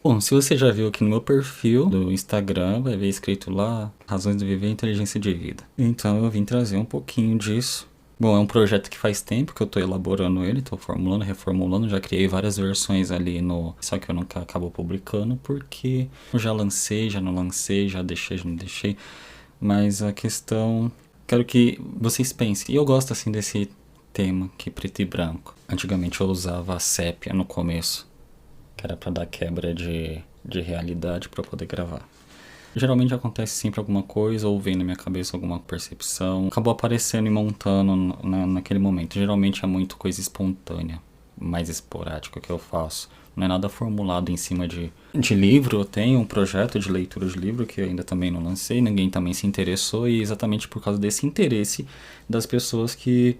Bom, se você já viu aqui no meu perfil do Instagram, vai ver escrito lá Razões de Viver e Inteligência de Vida. Então eu vim trazer um pouquinho disso. Bom, é um projeto que faz tempo que eu estou elaborando ele, estou formulando, reformulando, já criei várias versões ali no... Só que eu nunca acabo publicando porque eu já lancei, já não lancei, já deixei, já não deixei. Mas a questão... Quero que vocês pensem. E eu gosto assim desse tema que preto e branco. Antigamente eu usava a sépia no começo, que era para dar quebra de realidade para poder gravar. Geralmente acontece sempre alguma coisa, ou vem na minha cabeça alguma percepção, acabou aparecendo e montando naquele momento. Geralmente é muito coisa espontânea, mais esporádica que eu faço. Não é nada formulado em cima de livro. Eu tenho um projeto de leitura de livro que eu ainda também não lancei, ninguém também se interessou, e exatamente por causa desse interesse das pessoas que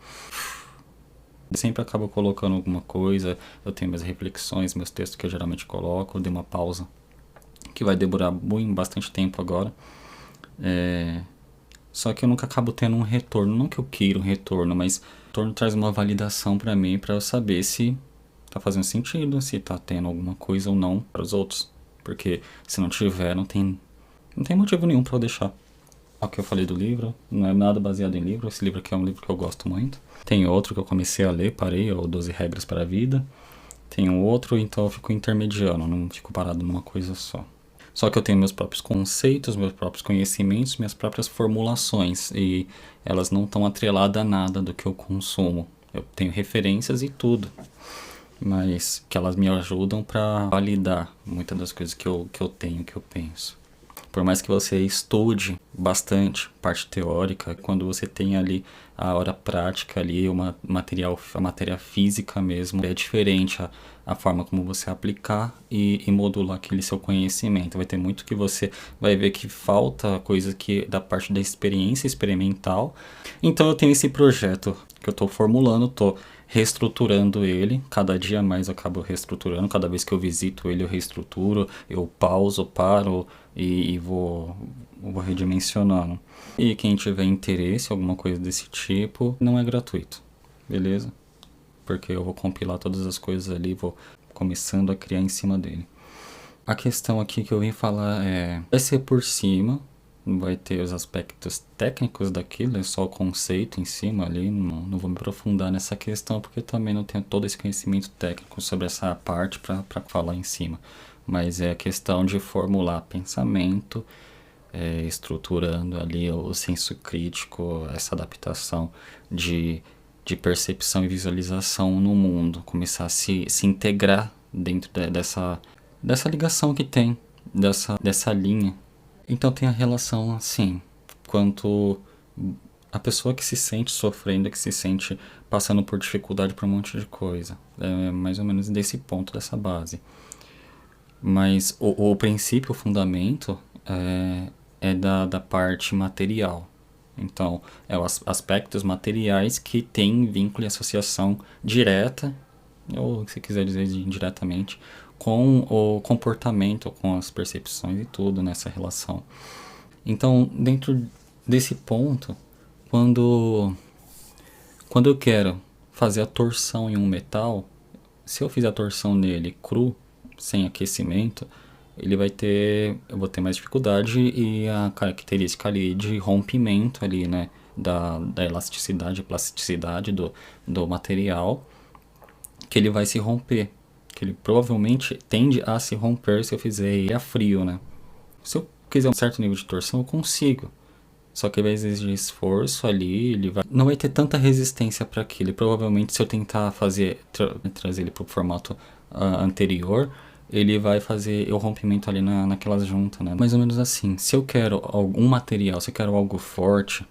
sempre acabo colocando alguma coisa. Eu tenho minhas reflexões, meus textos que eu geralmente coloco, eu dei uma pausa que vai demorar bastante tempo agora. Só que eu nunca acabo tendo um retorno. Não que eu queira um retorno, mas o retorno traz uma validação pra mim, pra eu saber se tá fazendo sentido, se tá tendo alguma coisa ou não para os outros. Porque se não tiver, não tem motivo nenhum pra eu deixar. O que eu falei do livro, não é nada baseado em livro. Esse livro aqui é um livro que eu gosto muito. Tem outro que eu comecei a ler, parei, é o 12 Regras para a Vida. Tem um outro, então eu fico intermediando, não fico parado numa coisa só. Só que eu tenho meus próprios conceitos, meus próprios conhecimentos, minhas próprias formulações, e elas não estão atreladas a nada do que eu consumo. Eu tenho referências e tudo, mas que elas me ajudam para validar muitas das coisas que eu tenho, que eu penso. Por mais que você estude bastante parte teórica, quando você tem ali a hora prática ali, a matéria física mesmo, é diferente a forma como você aplicar e modular aquele seu conhecimento. Vai ter muito que você vai ver que falta coisa que da parte da experiência experimental. Então eu tenho esse projeto que eu estou formulando, estou reestruturando ele, cada dia mais eu acabo reestruturando, cada vez que eu visito ele eu reestruturo, eu pauso, paro e vou redimensionando. E quem tiver interesse, alguma coisa desse tipo, não é gratuito, beleza? Porque eu vou compilar todas as coisas ali, vou começando a criar em cima dele. A questão aqui que eu vim falar vai ser por cima, vai ter os aspectos técnicos daquilo, é só o conceito em cima ali, não vou me aprofundar nessa questão porque eu também não tenho todo esse conhecimento técnico sobre essa parte para falar em cima. Mas é a questão de formular pensamento, estruturando ali o senso crítico, essa adaptação de percepção e visualização no mundo, começar a se integrar dentro dessa ligação que tem, dessa linha. Então tem a relação assim, quanto a pessoa que se sente sofrendo, que se sente passando por dificuldade por um monte de coisa. É mais ou menos desse ponto, dessa base. Mas o princípio, o fundamento é da parte material. Então, é os aspectos materiais que têm vínculo e associação direta, ou se quiser dizer indiretamente, com o comportamento, com as percepções e tudo nessa relação. Então, dentro desse ponto, quando eu quero fazer a torção em um metal, se eu fizer a torção nele cru, sem aquecimento, eu vou ter mais dificuldade, e a característica ali de rompimento ali, né, da elasticidade, plasticidade do material, que ele vai se romper, que ele provavelmente tende a se romper se eu fizer ele a frio, né. Se eu quiser um certo nível de torção, eu consigo. Só que vai exigir esforço ali, não vai ter tanta resistência para aquilo. E provavelmente se eu tentar trazer ele para o formato anterior, ele vai fazer o rompimento ali naquelas juntas, né? Mais ou menos assim. Se eu quero algum material, se eu quero algo forte,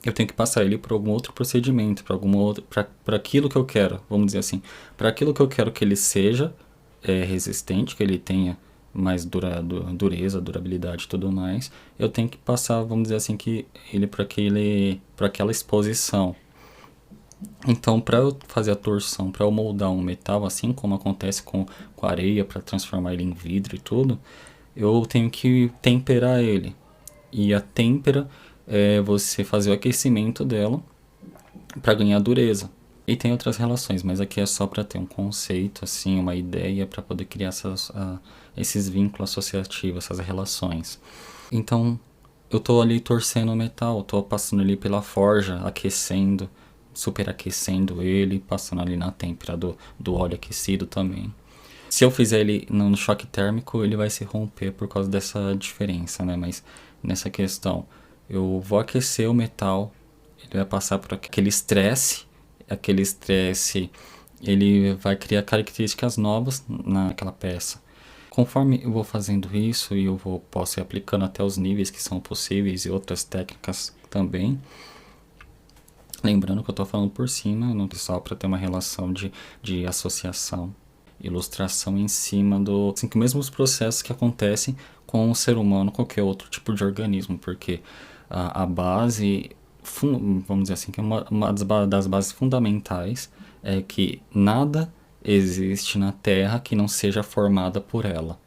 eu tenho que passar ele por algum outro procedimento, para aquilo que eu quero, vamos dizer assim, para aquilo que eu quero que ele seja resistente, que ele tenha mais dureza, durabilidade e tudo mais, eu tenho que passar, vamos dizer assim, que ele para aquela exposição. Então, para eu fazer a torção, para eu moldar um metal, assim como acontece com a areia, para transformar ele em vidro e tudo, eu tenho que temperar ele. E a têmpera é você fazer o aquecimento dela para ganhar dureza. E tem outras relações, mas aqui é só para ter um conceito, assim, uma ideia para poder criar esses vínculos associativos, essas relações. Então, eu tô ali torcendo o metal, tô passando ali pela forja, aquecendo, superaquecendo ele, passando ali na têmpera do óleo aquecido também. Se eu fizer ele no choque térmico, ele vai se romper por causa dessa diferença, né? Mas nessa questão, eu vou aquecer o metal, ele vai passar por aquele estresse ele vai criar características novas naquela peça. Conforme eu vou fazendo isso e posso ir aplicando até os níveis que são possíveis e outras técnicas também. Lembrando que eu estou falando por cima, não só para ter uma relação de associação, ilustração em cima assim, que mesmos processos que acontecem com o ser humano, qualquer outro tipo de organismo, porque a base, vamos dizer assim, que é uma das bases fundamentais é que nada existe na Terra que não seja formada por ela.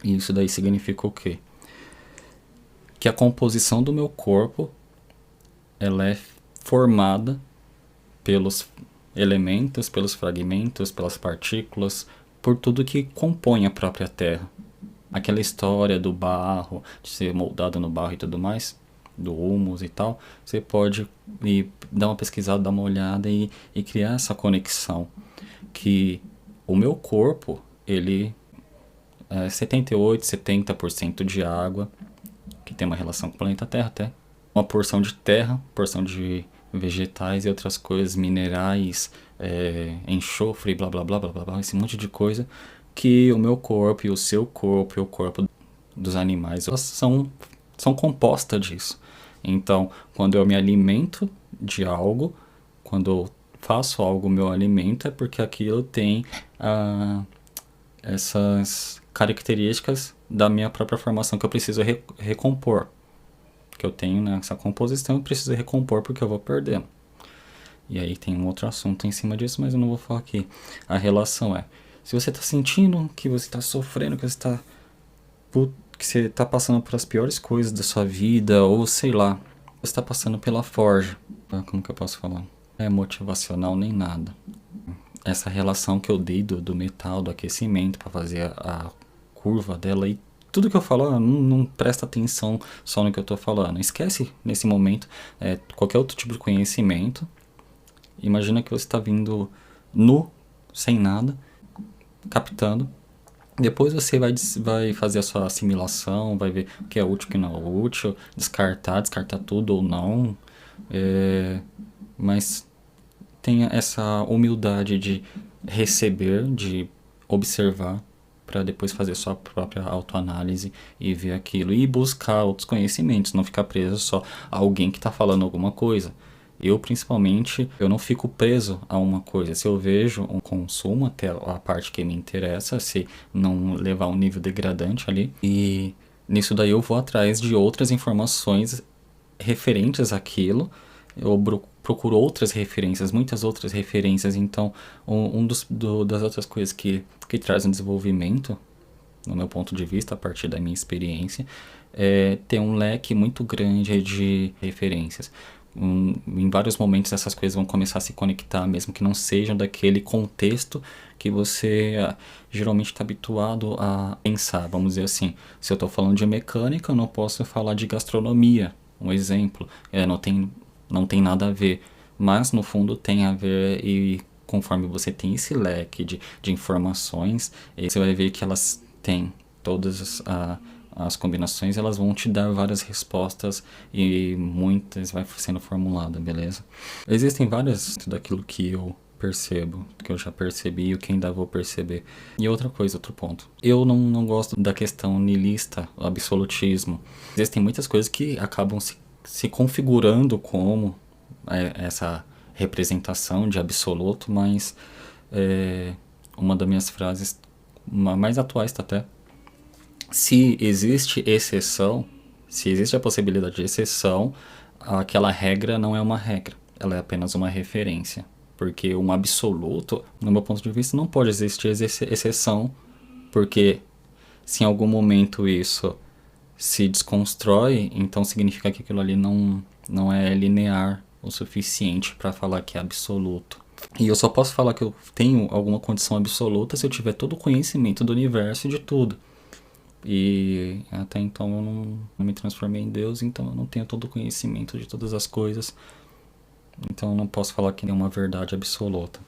E isso daí significa o quê? Que a composição do meu corpo ela é formada pelos elementos, pelos fragmentos, pelas partículas, por tudo que compõe a própria Terra. Aquela história do barro, de ser moldado no barro e tudo mais, do humus e tal, você pode ir dar uma pesquisada, dar uma olhada e criar essa conexão. Que o meu corpo, ele é 78, 70% de água, que tem uma relação com o planeta Terra até. Uma porção de terra, porção de vegetais e outras coisas, minerais, enxofre, blá blá blá blá blá, esse monte de coisa que o meu corpo e o seu corpo e o corpo dos animais elas são compostas disso. Então, quando eu me alimento de algo, quando eu faço algo meu alimento, é porque aquilo tem essas características da minha própria formação que eu preciso recompor. Que eu tenho nessa composição, eu preciso recompor porque eu vou perdendo. E aí tem um outro assunto em cima disso, mas eu não vou falar aqui. A relação é, se você está sentindo que você está sofrendo, que você está passando por as piores coisas da sua vida, ou sei lá, você está passando pela forja. Como que eu posso falar? Não é motivacional nem nada. Essa relação que eu dei do metal, do aquecimento, para fazer a curva dela e tudo que eu falo, não presta atenção só no que eu estou falando. Esquece, nesse momento, qualquer outro tipo de conhecimento. Imagina que você está vindo nu, sem nada, captando. Depois você vai fazer a sua assimilação, vai ver o que é útil e o que não é útil, descartar tudo ou não. Mas tenha essa humildade de receber, de observar, para depois fazer sua própria autoanálise e ver aquilo e buscar outros conhecimentos, não ficar preso só a alguém que está falando alguma coisa. Eu, principalmente, eu não fico preso a uma coisa. Se eu vejo um consumo, até a parte que me interessa, se não levar um nível degradante ali, e nisso daí eu vou atrás de outras informações referentes àquilo, eu procuro outras referências, muitas outras referências. Então, das outras coisas que trazem desenvolvimento, no meu ponto de vista, a partir da minha experiência, é ter um leque muito grande de referências. Em vários momentos essas coisas vão começar a se conectar, mesmo que não sejam daquele contexto que você geralmente está habituado a pensar. Vamos dizer assim, se eu estou falando de mecânica, eu não posso falar de gastronomia, um exemplo. Não tem nada a ver, mas no fundo tem a ver, e conforme você tem esse leque de informações, você vai ver que elas têm todas as combinações, elas vão te dar várias respostas e muitas vai sendo formulada, beleza? Existem várias daquilo que eu percebo, que eu já percebi e o que ainda vou perceber. E outra coisa, outro ponto. Eu não gosto da questão niilista, absolutismo. Existem muitas coisas que acabam se configurando como essa representação de absoluto, mas uma das minhas frases mais atuais tá até: se existe exceção, se existe a possibilidade de exceção, aquela regra não é uma regra, ela é apenas uma referência. Porque um absoluto, no meu ponto de vista, não pode existir exceção, porque se em algum momento isso se desconstrói, então significa que aquilo ali não é linear o suficiente para falar que é absoluto. E eu só posso falar que eu tenho alguma condição absoluta se eu tiver todo o conhecimento do universo e de tudo. E até então eu não me transformei em Deus, então eu não tenho todo o conhecimento de todas as coisas. Então eu não posso falar que tem uma verdade absoluta.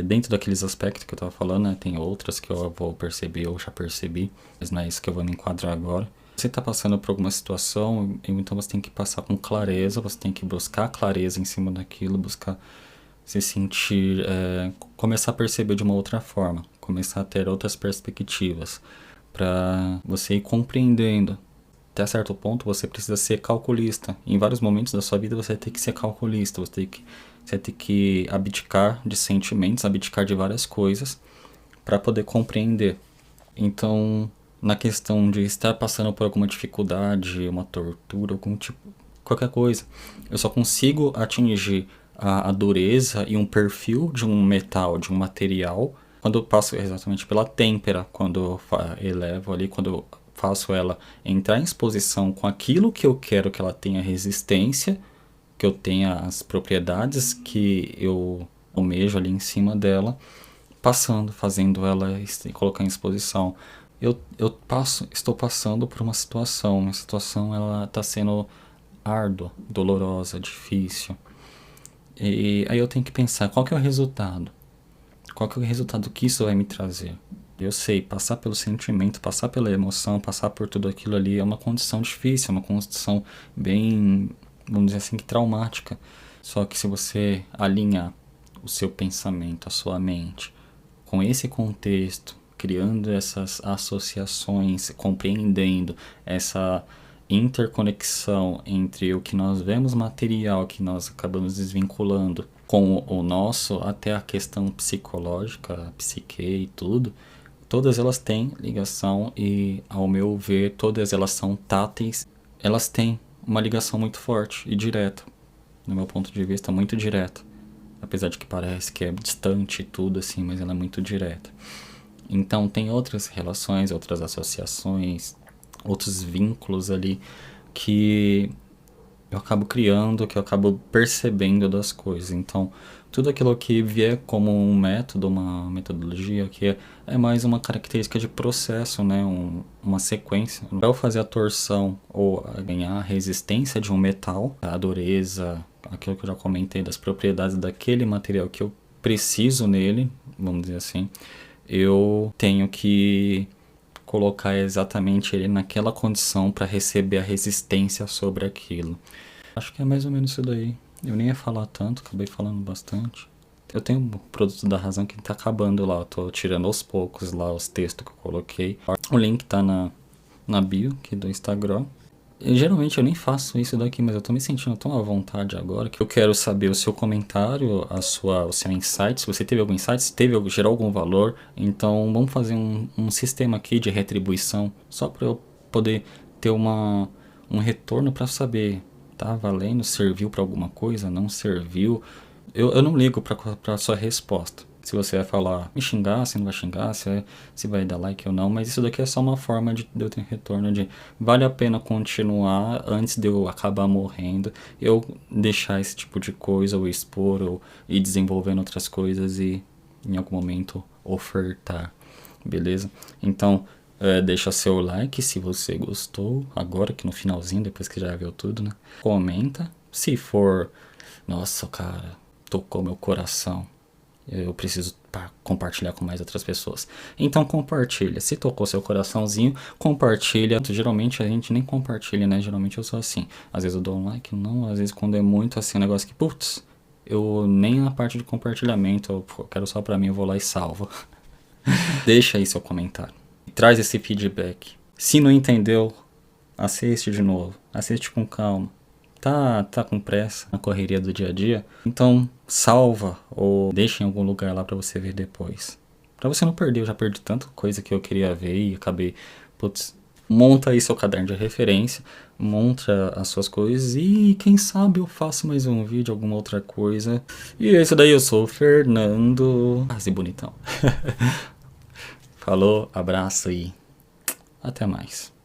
Dentro daqueles aspectos que eu estava falando, né, tem outras que eu vou perceber, eu já percebi, mas não é isso que eu vou me enquadrar agora. Você está passando por alguma situação, então você tem que passar com clareza, você tem que buscar clareza em cima daquilo, buscar se sentir, começar a perceber de uma outra forma, começar a ter outras perspectivas, para você ir compreendendo. Até certo ponto você precisa ser calculista. Em vários momentos da sua vida você tem que ser calculista, você tem que abdicar de sentimentos, abdicar de várias coisas para poder compreender. Então, na questão de estar passando por alguma dificuldade, uma tortura, algum tipo, qualquer coisa, eu só consigo atingir a dureza e um perfil de um metal, de um material, quando eu passo exatamente pela têmpera, quando eu elevo ali, quando eu faço ela entrar em exposição com aquilo que eu quero que ela tenha resistência, que eu tenha as propriedades que eu almejo ali em cima dela, fazendo ela colocar em exposição. Estou passando por uma situação ela está sendo árdua, dolorosa, difícil. E aí eu tenho que pensar, qual que é o resultado? Qual que é o resultado que isso vai me trazer? Eu sei, passar pelo sentimento, passar pela emoção, passar por tudo aquilo ali é uma condição difícil, é uma condição bem, vamos dizer assim, traumática. Só que se você alinhar o seu pensamento, a sua mente, com esse contexto, criando essas associações, compreendendo essa interconexão entre o que nós vemos material, que nós acabamos desvinculando, com o nosso, até a questão psicológica, a psique e tudo, todas elas têm ligação e, ao meu ver, todas elas são táteis. Elas têm uma ligação muito forte e direta, no meu ponto de vista, muito direta. Apesar de que parece que é distante e tudo assim, mas ela é muito direta. Então tem outras relações, outras associações, outros vínculos ali que eu acabo criando, que eu acabo percebendo das coisas. Então, tudo aquilo que vier como um método, uma metodologia, que é mais uma característica de processo, né? Uma sequência. Para eu fazer a torção ou ganhar a resistência de um metal, a dureza, aquilo que eu já comentei das propriedades daquele material que eu preciso nele, vamos dizer assim, eu tenho que colocar exatamente ele naquela condição para receber a resistência sobre aquilo. Acho que é mais ou menos isso daí. Eu nem ia falar tanto, acabei falando bastante. Eu tenho um produto da razão que tá acabando lá, eu tô tirando aos poucos lá os textos que eu coloquei. O link tá na bio aqui do Instagram. Geralmente eu nem faço isso daqui, mas eu tô me sentindo tão à vontade agora que eu quero saber o seu comentário, o seu insight, se você teve algum insight, se gerou algum valor. Então vamos fazer um sistema aqui de retribuição, só para eu poder ter um retorno para saber, tá valendo, serviu para alguma coisa, não serviu. Eu não ligo para sua resposta. Se você vai falar, me xingar, se não vai xingar, se vai dar like ou não, mas isso daqui é só uma forma de eu ter retorno de vale a pena continuar antes de eu acabar morrendo, eu deixar esse tipo de coisa, ou expor, ou ir desenvolvendo outras coisas e em algum momento ofertar, beleza? Então, deixa seu like se você gostou, agora que no finalzinho, depois que já viu tudo, né? Comenta, se for, nossa, cara, tocou meu coração. Eu preciso compartilhar com mais outras pessoas. Então compartilha. Se tocou seu coraçãozinho, compartilha. Geralmente a gente nem compartilha, né? Geralmente eu sou assim. Às vezes eu dou um like, não. Às vezes quando é muito assim, um negócio que, putz, eu nem na parte de compartilhamento, eu quero só pra mim, eu vou lá e salvo. Deixa aí seu comentário. Traz esse feedback. Se não entendeu, assiste de novo. Assiste com calma. Tá com pressa na correria do dia a dia, então salva ou deixa em algum lugar lá pra você ver depois. Pra você não perder, eu já perdi tanta coisa que eu queria ver e acabei, putz, monta aí seu caderno de referência, monta as suas coisas e quem sabe eu faço mais um vídeo, alguma outra coisa. E é isso daí, eu sou o Fernando. Quase bonitão. Falou, abraço e até mais.